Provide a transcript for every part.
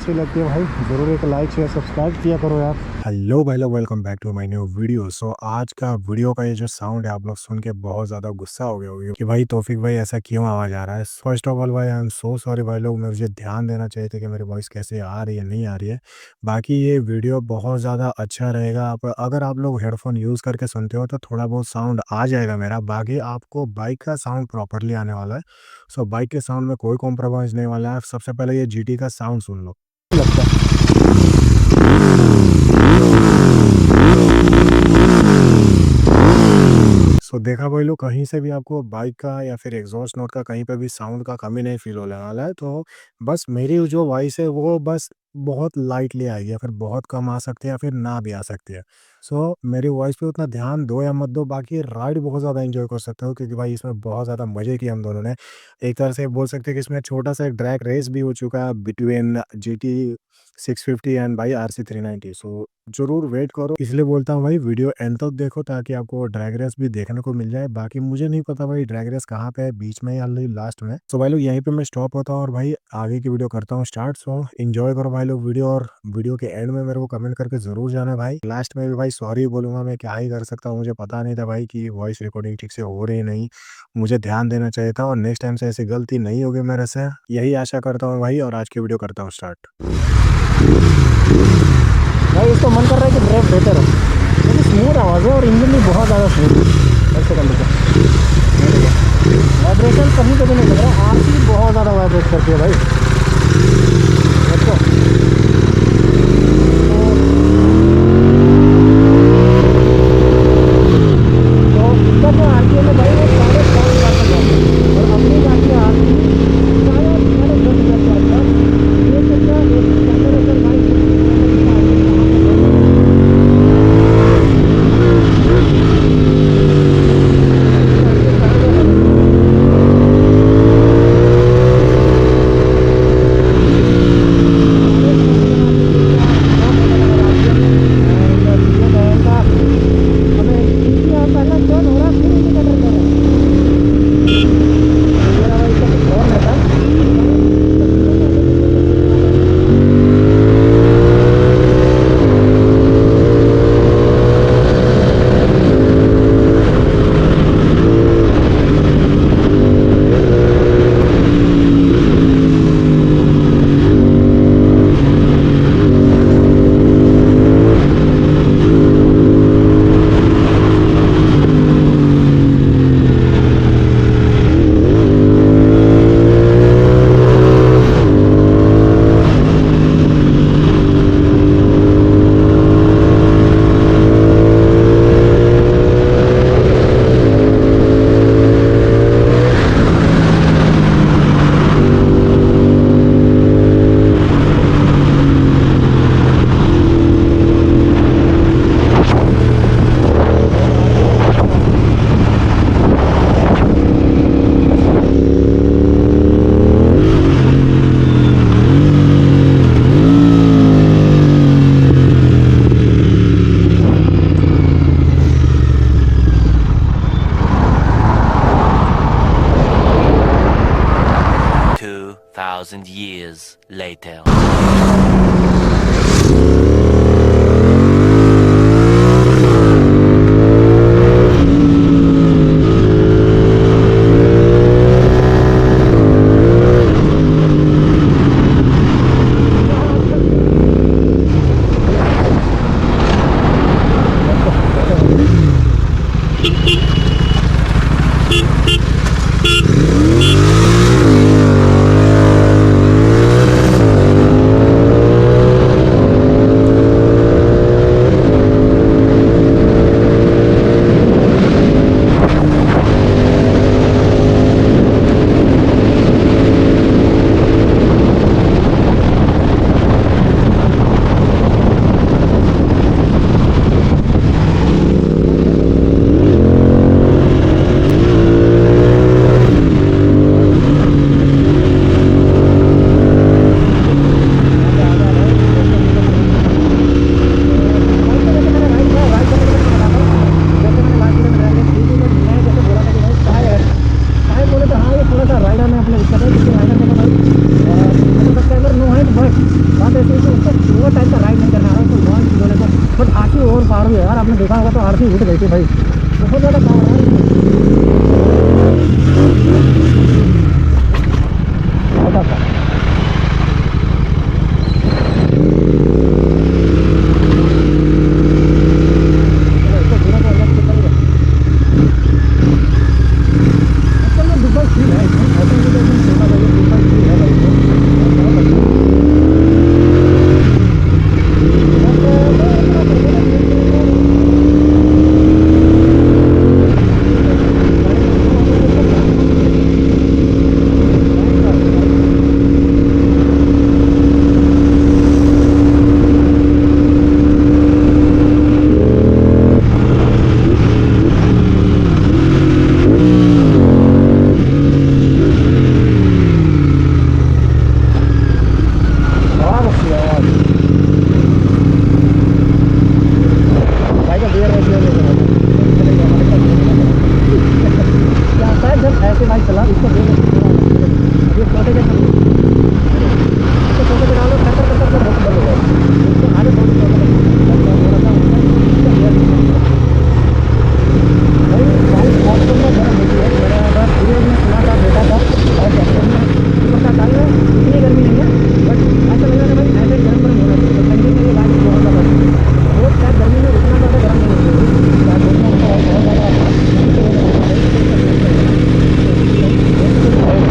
अच्छी लगती है भाई ज़रूर एक लाइक शेयर सब्सक्राइब किया करो यार। हेलो भाई लोग, welcome back to my new video. So आज का वीडियो का ये जो साउंड है आप लोग सुन के बहुत ज़्यादा गुस्सा हो गए होगे कि भाई तौफीक भाई ऐसा क्यों आवाज़ आ रहा है। फर्स्ट ऑफ ऑल भाई आई एम सो सॉरी भाई लोग, मुझे ध्यान देना चाहिए था कि मेरी वॉइस कैसे आ रही है नहीं आ रही है। बाकी ये वीडियो बहुत ज़्यादा अच्छा रहेगा। आप अगर आप लोग हेडफोन यूज़ करके सुनते हो तो थोड़ा बहुत साउंड आ जाएगा मेरा, बाकी आपको बाइक का साउंड प्रॉपरली आने वाला है। सो बाइक के साउंड में कोई कॉम्प्रोमाइज़ नहीं वाला है। सबसे पहले ये जीटी का साउंड सुन लो। लगता है सो देखा भाई लोग, कहीं से भी आपको बाइक का या फिर एग्जॉस्ट नोट का कहीं पे भी साउंड का कमी नहीं फील होने वाला है। तो बस मेरी जो वॉइस है वो बस बहुत लाइटली आएगी या फिर बहुत कम आ सकती है या फिर ना भी आ सकती है। सो मेरी वॉइस पे उतना ध्यान दो या मत दो, बाकी राइड बहुत ज़्यादा एंजॉय कर सकते हो क्योंकि भाई इसमें बहुत ज़्यादा मज़े किए हम दोनों ने। एक तरह से बोल सकते हैं कि इसमें छोटा सा एक ड्रैग रेस भी हो चुका है बिटवीन जी टी 650 एंड भाई आर सी 390। सो ज़रूर वेट करो, इसलिए बोलता हूँ भाई वीडियो एंड तक देखो ताकि आपको ड्रैग रेस भी देखने को मिल जाए। बाकी मुझे नहीं पता भाई ड्रैग रेस कहाँ पे है, बीच में या लास्ट में। सो भाई लोग यहीं पे मैं स्टॉप होता हूँ और भाई आगे की वीडियो करता हूँ स्टार्ट। सो एंजॉय करो भाई लोग वीडियो, और वीडियो के एंड में मेरे को कमेंट करके जरूर जाना भाई। लास्ट में भी भाई सॉरी बोलूंगा, मैं क्या ही कर सकता हूँ, मुझे पता नहीं था भाई कि वॉइस रिकॉर्डिंग ठीक से हो रही नहीं, मुझे ध्यान देना चाहिए था और नेक्स्ट टाइम से ऐसी गलती नहीं होगी मेरे से, यही आशा करता हूँ भाई। और आज की वीडियो करता हूँ स्टार्ट। भाई इसको मन कर रहा है कि ड्राइव बेटर है क्योंकि स्मूथ आवाज़ है और इंजन भी बहुत ज़्यादा स्मूथ है। एक सेकंड वाइब्रेशन कहीं पे भी नहीं लग रहा, आरसी बहुत ज़्यादा वाइब्रेट करती है भाई। देखो तो इसका जो आरपीएम है भाई वो 5.5 तक जाता है और अपनी जाती है आरपी शायद 10.5 के आसपास। देख सकते हैं एक टेम्परेचर भाई इसका आरपीएम कहाँ पे है। इसकी आरपीएम कहाँ पे है देखो। ओवर टाइप का राइड नहीं करना है तो बहुत बोले तो। बट आरसी ओवर पावर भी है यार, आपने देखा होगा तो आरसी उठ गई थी भाई, बहुत ज़्यादा पावर है छोटा सा। चलो इसको पूरा तो अलग से करेंगे। असल में बिग बाइक फील है इसमें, ऐसा नहीं कि एकदम छोटा सा, ये बिग बाइक फील है भाई इसमें, बहुत अच्छा है। बस मैं इतना परफॉर्मेंस नहीं करूँगा, गाड़ी में घुमा हुआ है इसका बैंड साउंड सुनिए, बैंड साउंड गाड़ी में। आवाज़ अच्छी है आवाज़, भाई का गियर वगैरह नहीं चला था, चलेगा हमारे पास नहीं चला क्या होता है जब ऐसे बाइक चला इसको गियर थोड़ा अलग से देखो। अब ये छोटे के सब इसको छोटे पे डालो टक्कर टक्कर कर बंद हो जाएगा, इसको आगे थोड़ी छोटे पे जब थोड़ा सा ऊपर इसका गियर भाई बाइक मौसम में गर्म होती है। मेरा अगर वीडियो में सुना था देखा था और एक्चुअल में सुपर का टाइम में इतनी गर्मी नहीं है, बट ऐसा लग रहा है भाई ऐसे गर्म गर्म होना चाहिए, तो ठंडी में ये बाइक बहुत ज़्यादा अच्छी है। रोड शायद गर्मी में इतना ज़्यादा गर्म नहीं होती होगी, शायद दोस्तों को बहुत ज़्यादा ठंडी की वजह से भाई इसको इसका यूज़ करेगा तो इसकी हेल्थ के लिए रहेगा।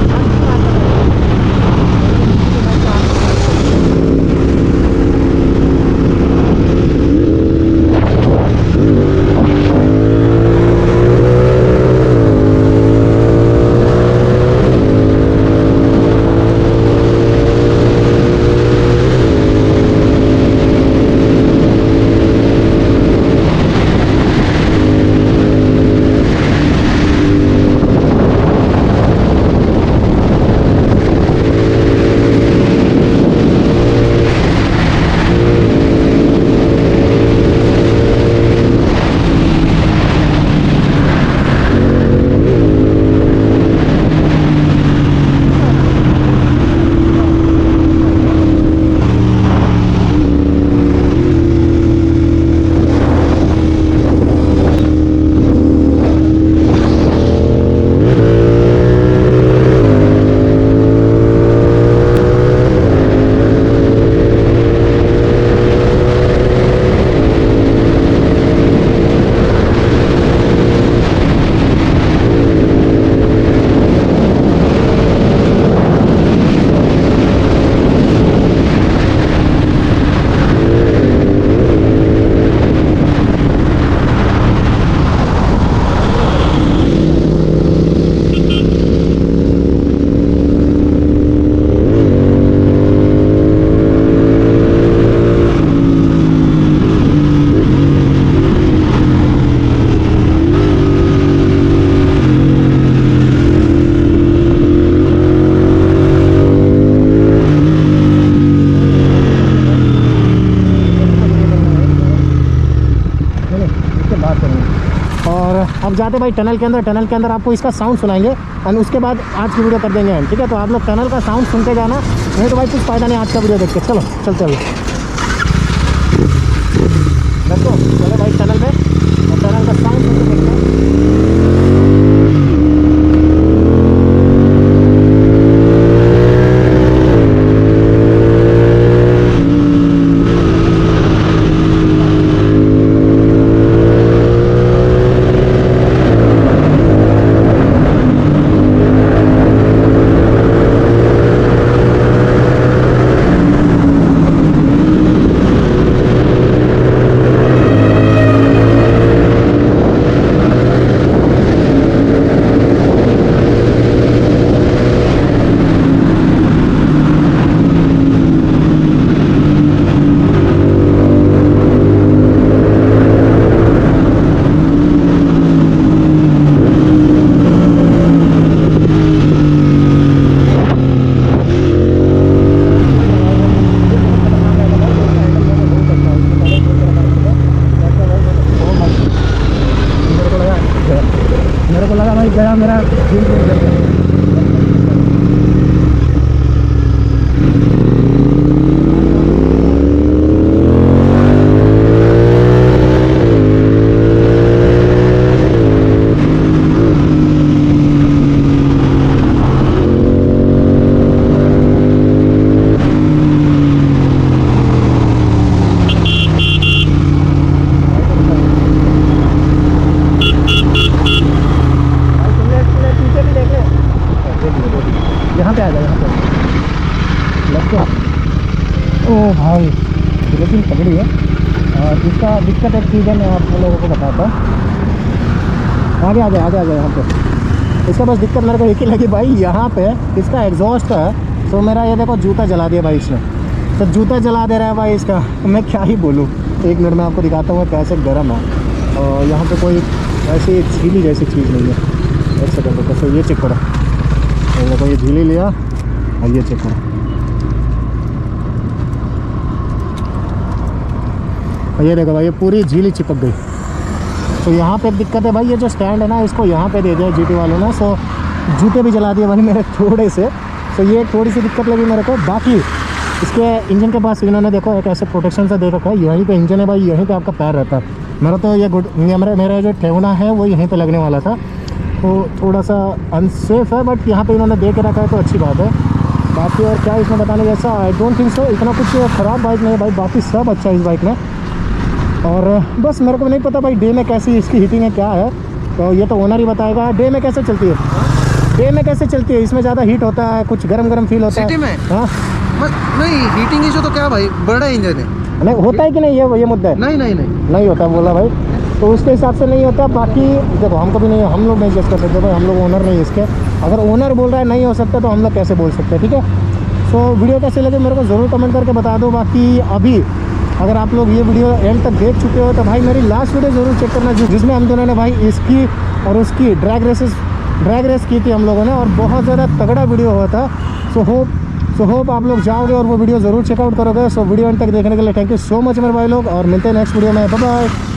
आरसी का आता है भाई, मेरे दूसरे बाइक का आरसी का आता है। और अब जाते भाई टनल के अंदर, टनल के अंदर आपको इसका साउंड सुनाएंगे एंड उसके बाद आज की वीडियो कर देंगे हम, ठीक है। तो आप लोग टनल का साउंड सुनते जाना, नहीं तो भाई कुछ फ़ायदा नहीं आज का वीडियो देख के। चलो चलते हैं देखो, चलो भाई टनल में और टनल का साउंड सुन के देखते हैं। गया मेरा दिल टूट गया। यहाँ पे आ जाए, यहाँ पे लगता। ओ भाई लेकिन तगड़ी है। और इसका दिक्कत एक चीज़ है, मैं आप लोगों को बताता हूँ। आगे आ जाए, आगे आ जाए। यहाँ पे इसका बस दिक्कत मेरे को एक ही लगी भाई, यहाँ पे इसका एग्जॉस्ट है। तो मेरा ये देखो जूता जला दिया भाई इसने, तो जूता जला दे रहा है भाई इसका, तो मैं क्या ही बोलूँ। एक मिनट में आपको दिखाता हूँ कैसे गर्म है। और यहाँ पे कोई ऐसी झीली जैसी चीज़ नहीं है। एक सेकंड रुको, तो ये चेक करो। देखो ये झीली लिया और ये चेक करो, और ये देखो भाई ये पूरी झीली चिपक गई। तो यहाँ पे एक दिक्कत है भाई, ये जो स्टैंड है ना इसको यहाँ पे दे दिया जीटी वालों ने। सो जूते भी जला दिए भाई मेरे थोड़े से। सो ये थोड़ी सी दिक्कत लगी मेरे को। बाकी इसके इंजन के पास इन्होंने देखो एक ऐसे प्रोटेक्शन से दे रखा है, यहीं पे इंजन है भाई, यहीं पे आपका पैर रहता है। मेरा तो ये मेरा जो ठेवना है वो यहीं पे लगने वाला था, तो थोड़ा सा अनसेफ है, बट यहाँ पे इन्होंने दे के रखा है तो अच्छी बात है। बाकी और क्या इसमें बताने जैसा, आई डोंट थिंक सो इतना कुछ ख़राब बाइक नहीं है भाई, बाकी सब अच्छा है इस बाइक में। और बस मेरे को नहीं पता भाई डे में कैसी इसकी हीटिंग है क्या है, तो ये तो ओनर ही बताएगा। डे में कैसे चलती है, डे में कैसे चलती है, इसमें ज़्यादा हीट होता है, कुछ गरम गरम फील होता है सिटी में? हाँ नहीं, हीटिंग इशू तो क्या भाई, बड़ा इंजन है। नहीं होता है कि नहीं, ये मुद्दा है। नहीं नहीं नहीं नहीं होता बोला भाई, तो उसके हिसाब से नहीं होता। बाकी देखो हम कभी नहीं, हम लोग नहीं जज कर सकते भाई, हम लोग ओनर नहीं इसके। अगर ओनर बोल रहा है नहीं हो सकता तो हम लोग कैसे बोल सकते हैं, ठीक है। सो वीडियो कैसे लगे मेरे को ज़रूर कमेंट करके बता दो। बाकी अभी अगर आप लोग ये वीडियो एंड तक देख चुके हो तो भाई मेरी लास्ट वीडियो ज़रूर चेक करना, जिसमें हम दोनों ने भाई इसकी और उसकी ड्रैग रेस की थी हम लोगों ने, और बहुत ज़्यादा तगड़ा वीडियो हुआ था। सो होप आप लोग जाओगे और वो वीडियो ज़रूर चेकआउट करोगे। सो वीडियो एंड तक देखने के लिए थैंक यू सो मच मेरे भाई लोग, और मिलते हैं नेक्स्ट वीडियो में। Bye bye.